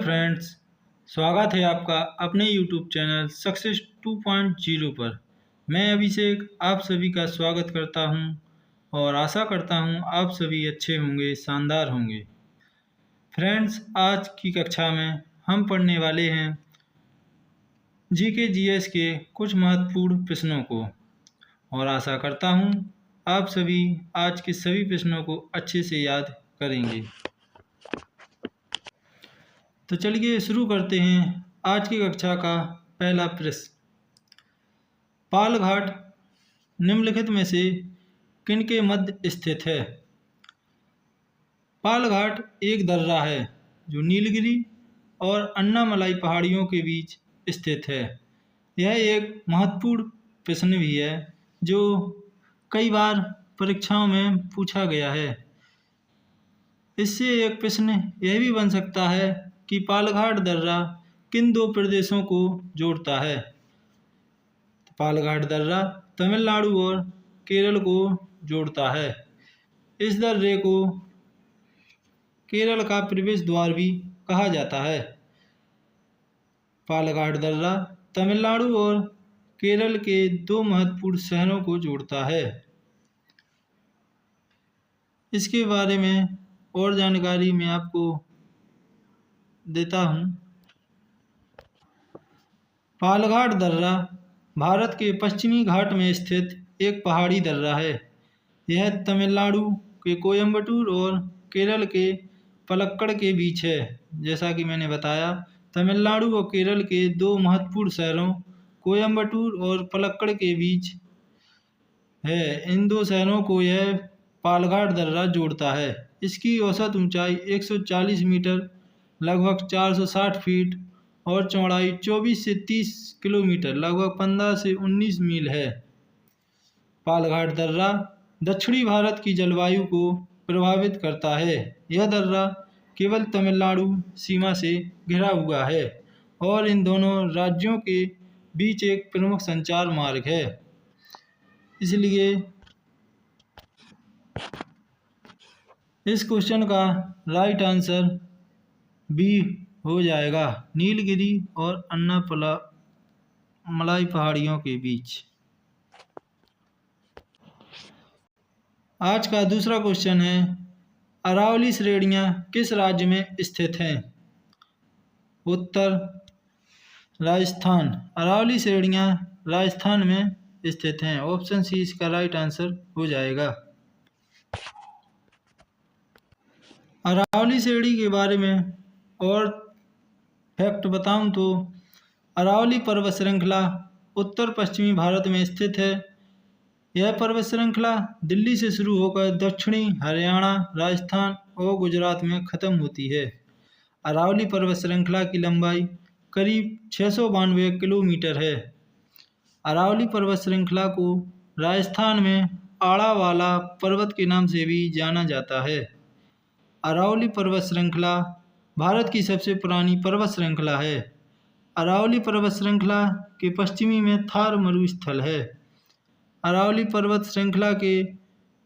Friends, स्वागत है आपका अपने यूट्यूब चैनल सक्सेस 2.0 पर। मैं अभिषेक आप सभी का स्वागत करता हूं और आशा करता हूं आप सभी अच्छे होंगे, शानदार होंगे। फ्रेंड्स, आज की कक्षा में हम पढ़ने वाले हैं जीके जीएस के कुछ महत्वपूर्ण प्रश्नों को और आशा करता हूं आप सभी आज के सभी प्रश्नों को अच्छे से याद करेंगे। तो चलिए शुरू करते हैं आज की कक्षा का पहला प्रश्न। पाल घाट निम्नलिखित में से किन के मध्य स्थित है? पाल घाट एक दर्रा है जो नीलगिरी और अन्नामलाई पहाड़ियों के बीच स्थित है। यह एक महत्वपूर्ण प्रश्न भी है जो कई बार परीक्षाओं में पूछा गया है। इससे एक प्रश्न यह भी बन सकता है कि पालघाट दर्रा किन दो प्रदेशों को जोड़ता है? पालघाट दर्रा तमिलनाडु और केरल को जोड़ता है। इस दर्रे को केरल का प्रवेश द्वार भी कहा जाता है। पालघाट दर्रा तमिलनाडु और केरल के दो महत्वपूर्ण शहरों को जोड़ता है। इसके बारे में और जानकारी मैं आपको देता हूँ। पालघाट दर्रा भारत के पश्चिमी घाट में स्थित एक पहाड़ी दर्रा है। यह तमिलनाडु के कोयम्बटूर और केरल के पलक्कड़ के बीच है। जैसा कि मैंने बताया, तमिलनाडु और केरल के दो महत्वपूर्ण शहरों कोयम्बटूर और पलक्कड़ के बीच है। इन दो शहरों को यह पालघाट दर्रा जोड़ता है। इसकी औसत ऊंचाई 140 मीटर लगभग 460 फीट और चौड़ाई 24 से 30 किलोमीटर लगभग 15 से 19 मील है। पालघाट दर्रा दक्षिणी भारत की जलवायु को प्रभावित करता है। यह दर्रा केवल तमिलनाडु सीमा से घिरा हुआ है और इन दोनों राज्यों के बीच एक प्रमुख संचार मार्ग है। इसलिए इस क्वेश्चन का राइट आंसर बी हो जाएगा, नीलगिरी और अन्नामलाई पहाड़ियों के बीच। आज का दूसरा क्वेश्चन है, अरावली श्रेणियाँ किस राज्य में स्थित हैं? उत्तर राजस्थान। अरावली श्रेणियाँ राजस्थान में स्थित हैं। ऑप्शन सी इसका राइट आंसर हो जाएगा। अरावली श्रेणी के बारे में और फैक्ट बताऊं तो अरावली पर्वत श्रृंखला उत्तर पश्चिमी भारत में स्थित है। यह पर्वत श्रृंखला दिल्ली से शुरू होकर दक्षिणी हरियाणा, राजस्थान और गुजरात में ख़त्म होती है। अरावली पर्वत श्रृंखला की लंबाई करीब 692 किलोमीटर है। अरावली पर्वत श्रृंखला को राजस्थान में आड़ावाला पर्वत के नाम से भी जाना जाता है। अरावली पर्वत श्रृंखला भारत की सबसे पुरानी पर्वत श्रृंखला है। अरावली पर्वत श्रृंखला के पश्चिमी में थार मरुस्थल है। अरावली पर्वत श्रृंखला के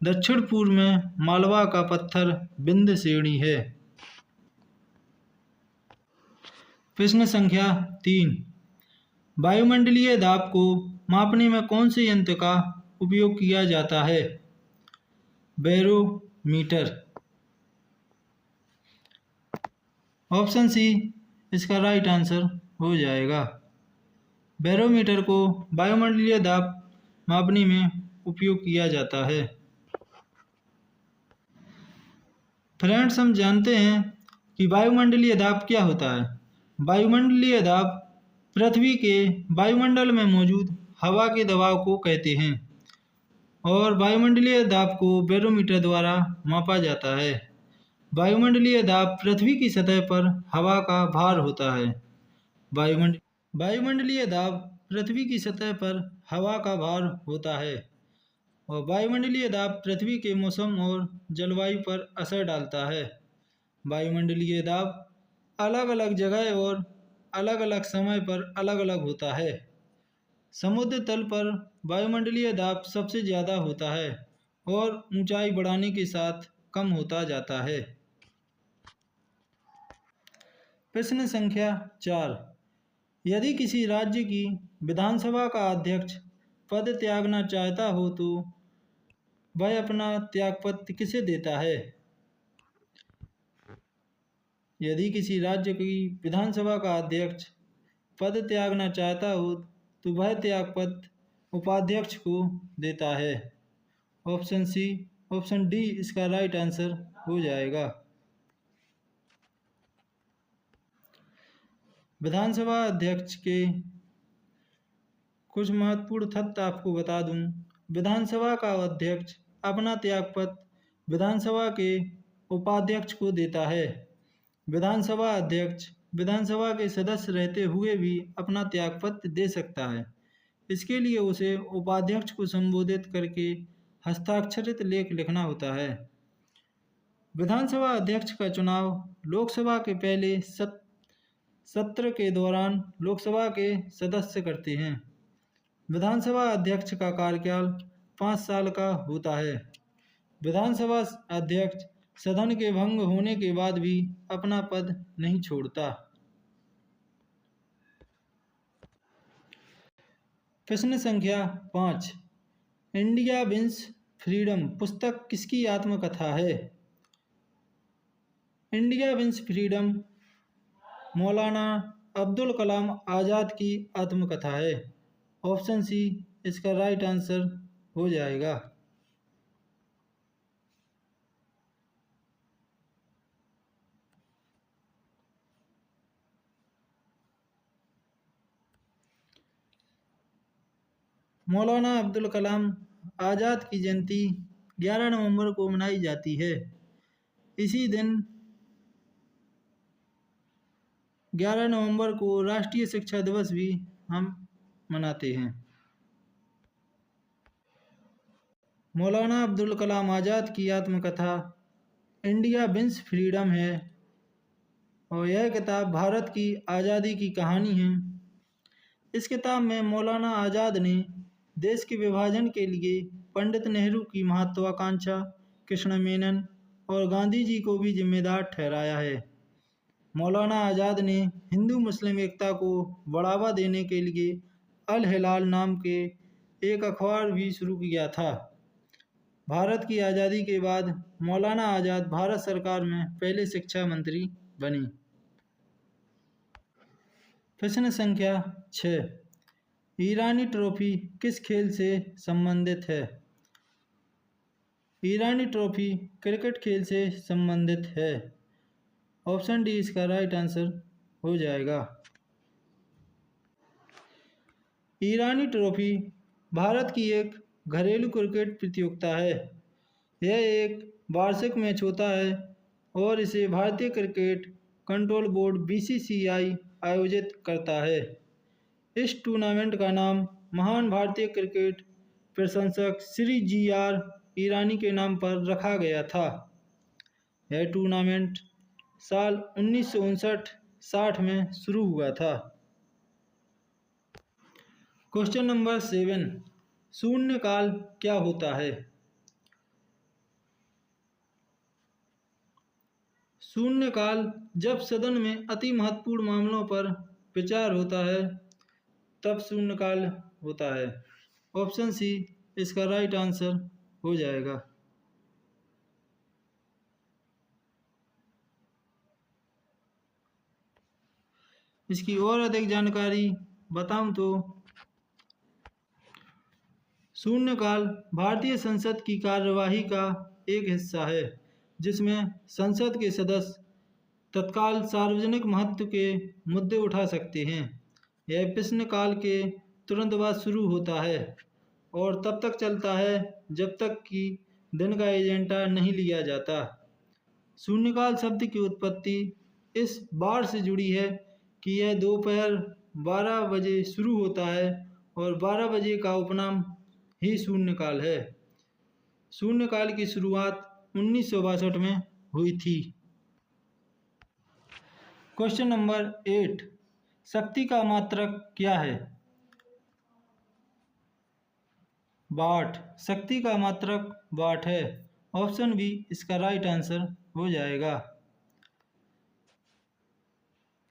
दक्षिण पूर्व में मालवा का पत्थर विंध्य श्रेणी है। प्रश्न संख्या 3, वायुमंडलीय दाब को मापने में कौन से यंत्र का उपयोग किया जाता है? बैरोमीटर। ऑप्शन सी इसका राइट आंसर हो जाएगा। बैरोमीटर को वायुमंडलीय दाब मापने में उपयोग किया जाता है। फ्रेंड्स, हम जानते हैं कि वायुमंडलीय दाब क्या होता है। वायुमंडलीय दाब पृथ्वी के वायुमंडल में मौजूद हवा के दबाव को कहते हैं और वायुमंडलीय दाब को बैरोमीटर द्वारा मापा जाता है। वायुमंडलीय दाब पृथ्वी की सतह पर हवा का भार होता है। वायुमंडलीय दाब पृथ्वी की सतह पर हवा का भार होता है और वायुमंडलीय दाब पृथ्वी के मौसम और जलवायु पर असर डालता है। वायुमंडलीय दाब अलग अलग जगह और अलग अलग समय पर अलग अलग होता है। समुद्र तल पर वायुमंडलीय दाब सबसे ज़्यादा होता है और ऊंचाई बढ़ने के साथ कम होता जाता है। प्रश्न संख्या 4। यदि किसी राज्य की विधानसभा का अध्यक्ष पद त्यागना चाहता हो तो वह अपना त्यागपत्र किसे देता है? यदि किसी राज्य की विधानसभा का अध्यक्ष पद त्यागना चाहता हो तो वह त्यागपत्र उपाध्यक्ष को देता है। ऑप्शन सी, ऑप्शन डी इसका राइट आंसर हो जाएगा। विधानसभा अध्यक्ष के कुछ महत्वपूर्ण तथ्य आपको बता दूं। विधानसभा का अध्यक्ष अपना त्यागपत्र विधानसभा के उपाध्यक्ष को देता है। विधानसभा अध्यक्ष विधानसभा के सदस्य रहते हुए भी अपना त्यागपत्र दे सकता है। इसके लिए उसे उपाध्यक्ष को संबोधित करके हस्ताक्षरित लेख लिखना होता है। विधानसभा अध्यक्ष का चुनाव लोकसभा के पहले सत्र के दौरान लोकसभा के सदस्य करते हैं। विधानसभा अध्यक्ष का कार्यकाल 5 साल का होता है। विधानसभा अध्यक्ष सदन के भंग होने के बाद भी अपना पद नहीं छोड़ता। प्रश्न संख्या 5। इंडिया विंस फ्रीडम पुस्तक किसकी आत्मकथा है? इंडिया विंस फ्रीडम मौलाना अब्दुल कलाम आज़ाद की आत्मकथा है। ऑप्शन सी इसका राइट आंसर हो जाएगा। मौलाना अब्दुल कलाम आज़ाद की जयंती 11 नवंबर को मनाई जाती है। इसी दिन 11 नवंबर को राष्ट्रीय शिक्षा दिवस भी हम मनाते हैं। मौलाना अब्दुल कलाम आज़ाद की आत्मकथा इंडिया विंस फ्रीडम है और यह किताब भारत की आज़ादी की कहानी है। इस किताब में मौलाना आज़ाद ने देश के विभाजन के लिए पंडित नेहरू की महत्वाकांक्षा, कृष्ण मेनन और गांधी जी को भी जिम्मेदार ठहराया है। मौलाना आज़ाद ने हिंदू मुस्लिम एकता को बढ़ावा देने के लिए अल हिलाल नाम के एक अखबार भी शुरू किया था। भारत की आज़ादी के बाद मौलाना आज़ाद भारत सरकार में पहले शिक्षा मंत्री बने। प्रश्न संख्या 6। ईरानी ट्रॉफी किस खेल से संबंधित है? ईरानी ट्रॉफी क्रिकेट खेल से संबंधित है। ऑप्शन डी इसका राइट आंसर हो जाएगा। ईरानी ट्रॉफी भारत की एक घरेलू क्रिकेट प्रतियोगिता है। यह एक वार्षिक मैच होता है और इसे भारतीय क्रिकेट कंट्रोल बोर्ड बीसीसीआई आयोजित करता है। इस टूर्नामेंट का नाम महान भारतीय क्रिकेट प्रशंसक श्री जी.आर. ईरानी के नाम पर रखा गया था। यह टूर्नामेंट साल 1959-60 में शुरू हुआ था। Question number 7। शून्यकाल क्या होता है? शून्यकाल जब सदन में अति महत्वपूर्ण मामलों पर विचार होता है तब शून्यकाल होता है। ऑप्शन सी इसका राइट आंसर हो जाएगा। इसकी और अधिक जानकारी बताऊं तो शून्यकाल भारतीय संसद की कार्यवाही का एक हिस्सा है जिसमें संसद के सदस्य तत्काल सार्वजनिक महत्व के मुद्दे उठा सकते हैं। यह प्रश्नकाल के तुरंत बाद शुरू होता है और तब तक चलता है जब तक कि दिन का एजेंडा नहीं लिया जाता। शून्यकाल शब्द की उत्पत्ति इस बात से जुड़ी है कि यह दोपहर 12 बजे शुरू होता है और 12 बजे का उपनाम ही शून्यकाल है। शून्यकाल की शुरुआत 1962 में हुई थी। Question number 8। शक्ति का मात्रक क्या है? वाट। शक्ति का मात्रक वाट है। ऑप्शन बी इसका राइट आंसर हो जाएगा।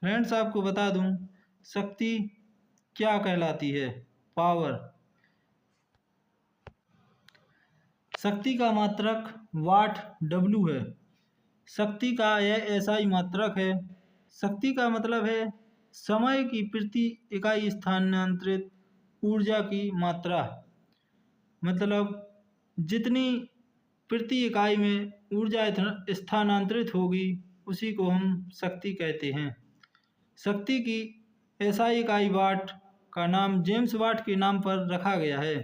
फ्रेंड्स, आपको बता दूं, शक्ति क्या कहलाती है? पावर। शक्ति का मात्रक वाट W है। शक्ति का यह ऐसा ही मात्रक है। शक्ति का मतलब है समय की प्रति इकाई स्थानांतरित ऊर्जा की मात्रा। मतलब जितनी प्रति इकाई में ऊर्जा स्थानांतरित होगी उसी को हम शक्ति कहते हैं। शक्ति की SI इकाई वाट का नाम जेम्स वाट के नाम पर रखा गया है।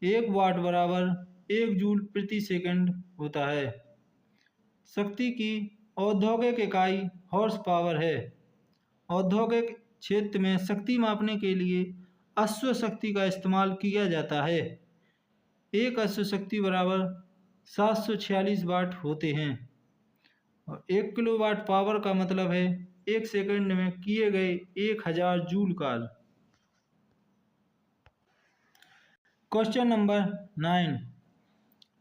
1 वाट बराबर 1 जूल प्रति सेकंड होता है। शक्ति की औद्योगिक इकाई हॉर्स पावर है। औद्योगिक क्षेत्र में शक्ति मापने के लिए अश्व शक्ति का इस्तेमाल किया जाता है। एक अश्व शक्ति बराबर 746 वाट होते हैं और 1 किलोवाट पावर का मतलब है 1 सेकंड में किए गए 1000 जूल कार्य। क्वेश्चन नंबर 9,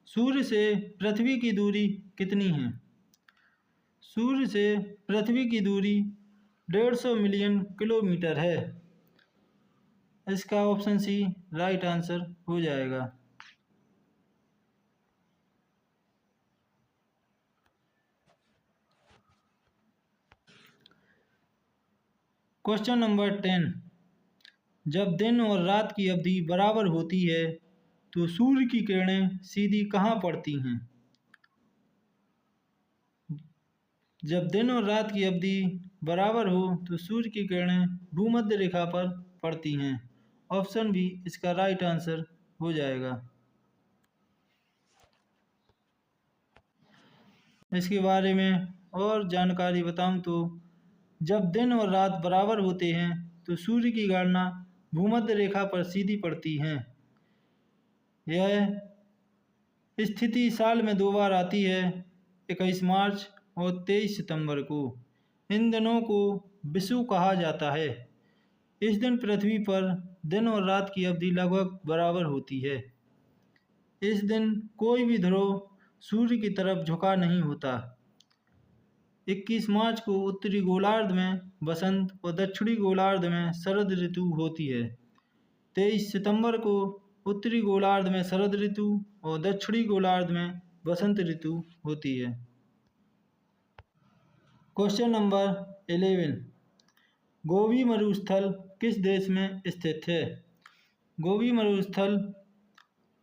सूर्य से पृथ्वी की दूरी कितनी है? सूर्य से पृथ्वी की दूरी 150 मिलियन किलोमीटर है। इसका ऑप्शन सी राइट आंसर हो जाएगा। क्वेश्चन नंबर 10, जब दिन और रात की अवधि बराबर होती है तो सूर्य की किरणें सीधी कहाँ पड़ती हैं? जब दिन और रात की अवधि बराबर हो तो सूर्य की किरणें भूमध्य रेखा पर पड़ती हैं। ऑप्शन बी इसका राइट आंसर हो जाएगा। इसके बारे में और जानकारी बताऊं तो जब दिन और रात बराबर होते हैं तो सूर्य की गणना भूमध्य रेखा पर सीधी पड़ती हैं। यह स्थिति साल में 2 बार आती है, 21 मार्च और 23 सितंबर को। इन दिनों को विषुव कहा जाता है। इस दिन पृथ्वी पर दिन और रात की अवधि लगभग बराबर होती है। इस दिन कोई भी ध्रुव सूर्य की तरफ झुका नहीं होता। 21 मार्च को उत्तरी गोलार्ध में बसंत और दक्षिणी गोलार्ध में शरद ऋतु होती है। 23 सितंबर को उत्तरी गोलार्ध में शरद ऋतु और दक्षिणी गोलार्ध में बसंत ऋतु होती है। क्वेश्चन नंबर 11, गोबी मरुस्थल किस देश में स्थित है? गोबी मरुस्थल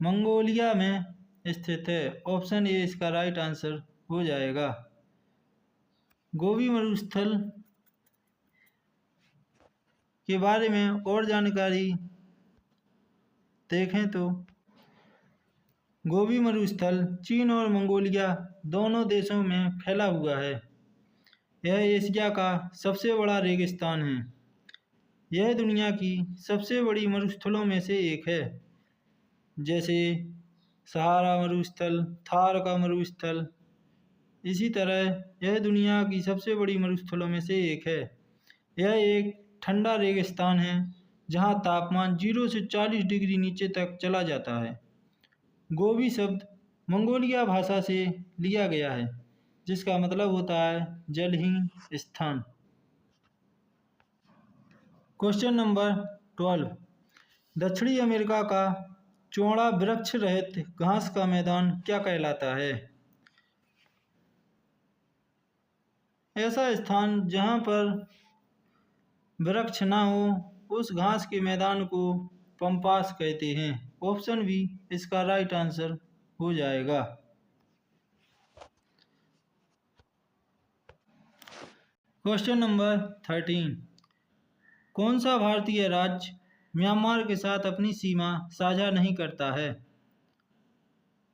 मंगोलिया में स्थित है। ऑप्शन ए इसका राइट आंसर हो जाएगा। गोबी मरुस्थल के बारे में और जानकारी देखें तो गोबी मरुस्थल चीन और मंगोलिया दोनों देशों में फैला हुआ है। यह एशिया का सबसे बड़ा रेगिस्तान है। यह दुनिया की सबसे बड़ी मरुस्थलों में से एक है। जैसे सहारा मरुस्थल, थार का मरुस्थल, इसी तरह यह दुनिया की सबसे बड़ी मरुस्थलों में से एक है। यह एक ठंडा रेगिस्तान है जहाँ तापमान 0 से 40 डिग्री नीचे तक चला जाता है। गोबी शब्द मंगोलिया भाषा से लिया गया है जिसका मतलब होता है जलहीन स्थान। क्वेश्चन नंबर 12, दक्षिणी अमेरिका का चौड़ा वृक्ष रहित घास का मैदान क्या कहलाता है? ऐसा स्थान जहाँ पर वृक्ष ना हो उस घास के मैदान को पंपास कहते हैं। ऑप्शन बी इसका राइट आंसर हो जाएगा। क्वेश्चन नंबर 13, कौन सा भारतीय राज्य म्यांमार के साथ अपनी सीमा साझा नहीं करता है?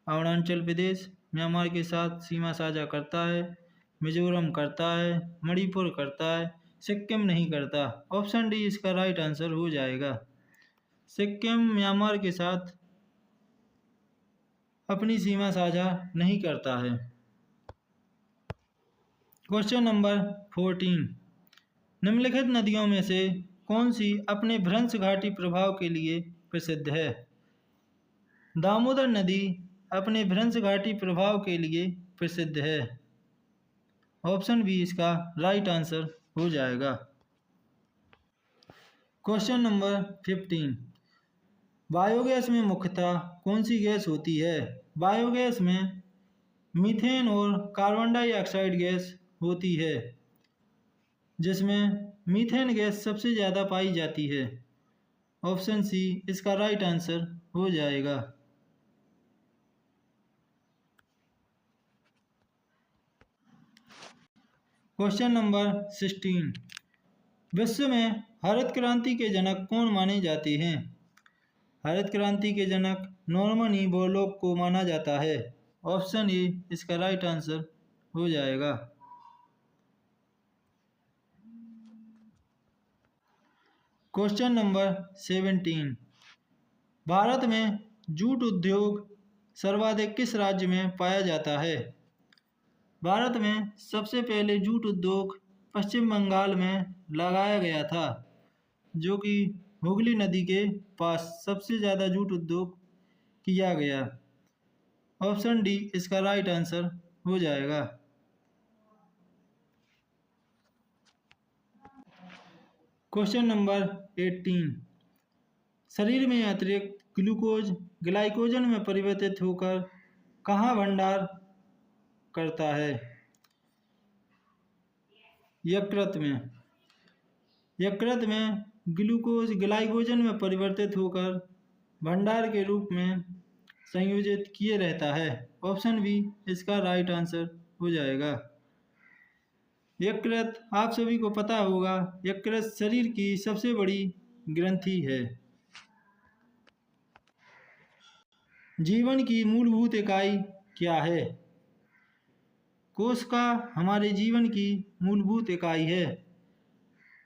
अरुणाचल प्रदेश म्यांमार के साथ सीमा साझा करता है, मिजोरम करता है, मणिपुर करता है, सिक्किम नहीं करता। ऑप्शन डी इसका राइट आंसर हो जाएगा। सिक्किम म्यांमार के साथ अपनी सीमा साझा नहीं करता है। क्वेश्चन नंबर 14, निम्नलिखित नदियों में से कौन सी अपने भ्रंश घाटी प्रभाव के लिए प्रसिद्ध है? दामोदर नदी अपने भ्रंश घाटी प्रभाव के लिए प्रसिद्ध है। ऑप्शन बी इसका राइट आंसर हो जाएगा। क्वेश्चन नंबर 15, बायोगैस में मुख्यतः कौन सी गैस होती है? बायोगैस में मीथेन और कार्बन डाइऑक्साइड गैस होती है, जिसमें मीथेन गैस सबसे ज़्यादा पाई जाती है। ऑप्शन सी इसका राइट आंसर हो जाएगा। क्वेश्चन नंबर 16, विश्व में हरित क्रांति के जनक कौन माने जाते हैं? हरित क्रांति के जनक नॉर्मन ई बोरलॉग को माना जाता है। ऑप्शन ए इसका राइट आंसर हो जाएगा। क्वेश्चन नंबर 17, भारत में जूट उद्योग सर्वाधिक किस राज्य में पाया जाता है? भारत में सबसे पहले जूट उद्योग पश्चिम बंगाल में लगाया गया था, जो कि हुगली नदी के पास सबसे ज़्यादा जूट उद्योग किया गया। ऑप्शन डी इसका राइट आंसर हो जाएगा। क्वेश्चन नंबर 18, शरीर में अतिरिक्त ग्लूकोज ग्लाइकोजन में परिवर्तित होकर कहाँ भंडार करता है? यकृत में। यकृत में ग्लूकोज ग्लाइकोजन में परिवर्तित होकर भंडार के रूप में संयोजित किए रहता है। ऑप्शन बी इसका राइट आंसर हो जाएगा। यकृत आप सभी को पता होगा, यकृत शरीर की सबसे बड़ी ग्रंथि है। जीवन की मूलभूत इकाई क्या है? कोशिका हमारे जीवन की मूलभूत इकाई है।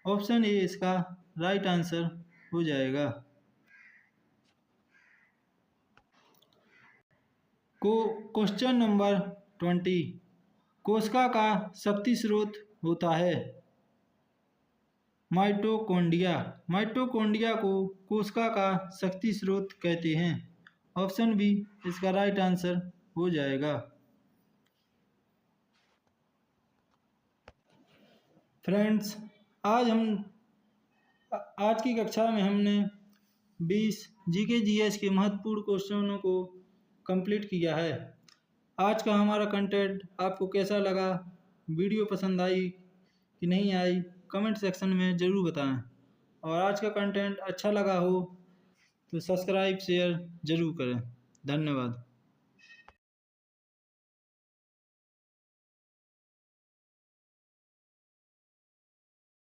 ऑप्शन ए इसका राइट आंसर हो जाएगा। क्वेश्चन नंबर 20, कोशिका का शक्ति स्रोत होता है माइटोकॉन्ड्रिया। माइटोकॉन्ड्रिया को कोशिका का शक्ति स्रोत कहते हैं। ऑप्शन बी इसका राइट आंसर हो जाएगा। फ्रेंड्स, आज की कक्षा में हमने 20 जीके जीएस के महत्वपूर्ण क्वेश्चनों को कंप्लीट किया है। आज का हमारा कंटेंट आपको कैसा लगा? वीडियो पसंद आई कि नहीं आई? कमेंट सेक्शन में ज़रूर बताएं। और आज का कंटेंट अच्छा लगा हो तो सब्सक्राइब शेयर ज़रूर करें। धन्यवाद।